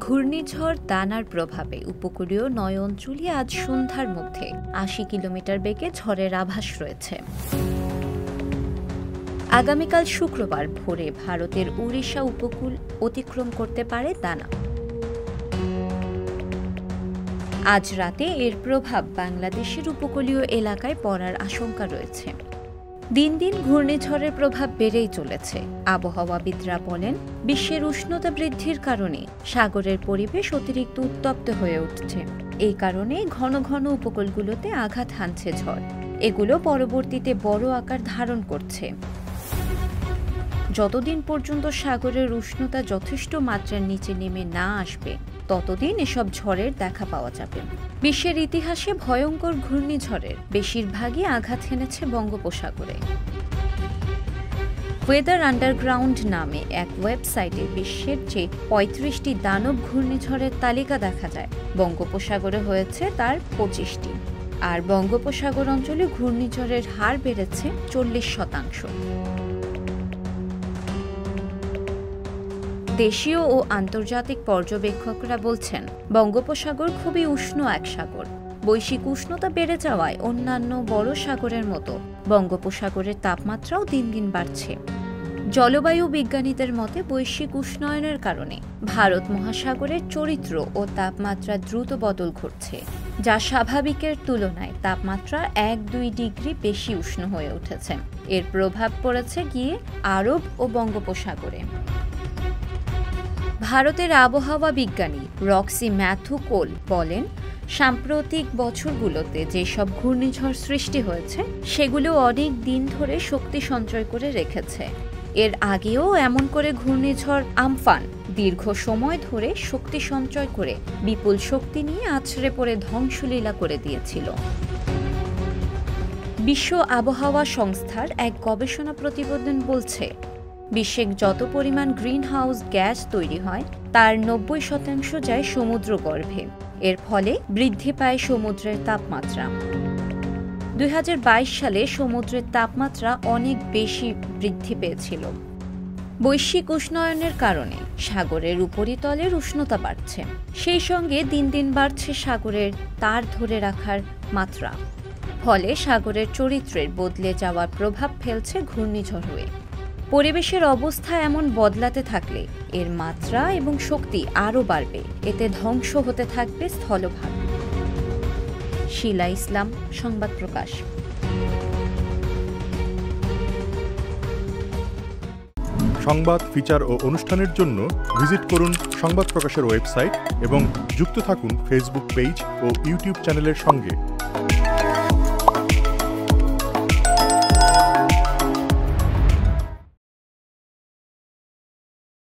ঘূর্ণিঝড় দানার প্রভাবে উপকূলীয় ৯ অঞ্চলে আজ সন্ধ্যার মধ্যে ৮০ কিলোমিটার বেগে ঝড়ের আভাস রয়েছে। আগামীকাল শুক্রবার ভোরে ভারতের ওড়িশা উপকূল অতিক্রম করতে পারে দানা। আজ রাতে এর প্রভাব বাংলাদেশের উপকূলীয় এলাকায় পড়ার আশঙ্কা রয়েছে। দিন দিন ঘূর্ণিঝড়ের প্রভাব বেড়েই চলেছে। আবহাওয়াবিদরা বলেন, বিশ্বের উষ্ণতা বৃদ্ধির কারণে সাগরের পরিবেশ অতিরিক্ত উত্তপ্ত হয়ে উঠছে। এই কারণে ঘন ঘন উপকূলগুলোতে আঘাত হানছে ঝড়। এগুলো পরবর্তীতে বড় আকার ধারণ করছে। যতদিন পর্যন্ত সাগরের উষ্ণতা যথেষ্ট মাত্রার নিচে নেমে না আসবে, ততদিন এসব ঝড়ের দেখা পাওয়া যাবে। বিশ্বের ইতিহাসে ভয়ঙ্কর ঘূর্ণিঝড়ের বেশিরভাগই আঘাত হেনেছে বঙ্গোপসাগরে। ওয়েদার আন্ডারগ্রাউন্ড নামে এক ওয়েবসাইটে বিশ্বের যে ৩৫টি দানব ঘূর্ণিঝড়ের তালিকা দেখা যায়, বঙ্গোপসাগরে হয়েছে তার ২৫টি। আর বঙ্গোপসাগর অঞ্চলে ঘূর্ণিঝড়ের হার বেড়েছে ৪০%। দেশীয় ও আন্তর্জাতিক পর্যবেক্ষকরা বলছেন, বঙ্গোপসাগর খুবই উষ্ণ এক সাগর। বৈশ্বিক উষ্ণতা বেড়ে যাওয়ায় অন্যান্য বড় সাগরের মতো বঙ্গোপসাগরের তাপমাত্রাও দিন দিন বাড়ছে। জলবায়ু বিজ্ঞানীদের মতে, বৈশ্বিক উষ্ণায়নের কারণে ভারত মহাসাগরের চরিত্র ও তাপমাত্রা দ্রুত বদল ঘটছে, যা স্বাভাবিকের তুলনায় তাপমাত্রা ১-২ ডিগ্রি বেশি উষ্ণ হয়ে উঠেছে। এর প্রভাব পড়েছে গিয়ে আরব ও বঙ্গোপসাগরে। ভারতের আবহাওয়া বিজ্ঞানী রক্সি ম্যাথু কোল বলেন, সাম্প্রতিক বছরগুলোতে যেসব ঘূর্ণিঝড় সৃষ্টি হয়েছে, সেগুলো অনেক দিন ধরে শক্তি সঞ্চয় করে রেখেছে। এর আগেও এমন করে ঘূর্ণিঝড় আমফান দীর্ঘ সময় ধরে শক্তি সঞ্চয় করে বিপুল শক্তি নিয়ে আছড়ে পড়ে ধ্বংসলীলা করে দিয়েছিল। বিশ্ব আবহাওয়া সংস্থার এক গবেষণা প্রতিবেদন বলছে, বিশ্বে যত পরিমাণ গ্রিন হাউস গ্যাস তৈরি হয়, তার ৯০% যায় সমুদ্রগর্ভে। এর ফলে বৃদ্ধি পায় সমুদ্রের তাপমাত্রা। ২০২২ সালে সমুদ্রের তাপমাত্রা অনেক বেশি বৃদ্ধি পেয়েছিল। বৈশ্বিক উষ্ণায়নের কারণে সাগরের উপরিতলের উষ্ণতা বাড়ছে। সেই সঙ্গে দিন দিন বাড়ছে সাগরের তার ধরে রাখার মাত্রা। ফলে সাগরের চরিত্রের বদলে যাওয়ার প্রভাব ফেলছে ঘূর্ণিঝড় হয়ে। পরিবেশের অবস্থা এমন বদলাতে থাকলে এর মাত্রা এবং শক্তি আরও বাড়বে। এতে ধ্বংস হতে থাকবে স্থলভাগ। শিলা ইসলাম, সংবাদ প্রকাশ। সংবাদ, ফিচার ও অনুষ্ঠানের জন্য ভিজিট করুন সংবাদ প্রকাশের ওয়েবসাইট এবং যুক্ত থাকুন ফেসবুক পেজ ও ইউটিউব চ্যানেলের সঙ্গে।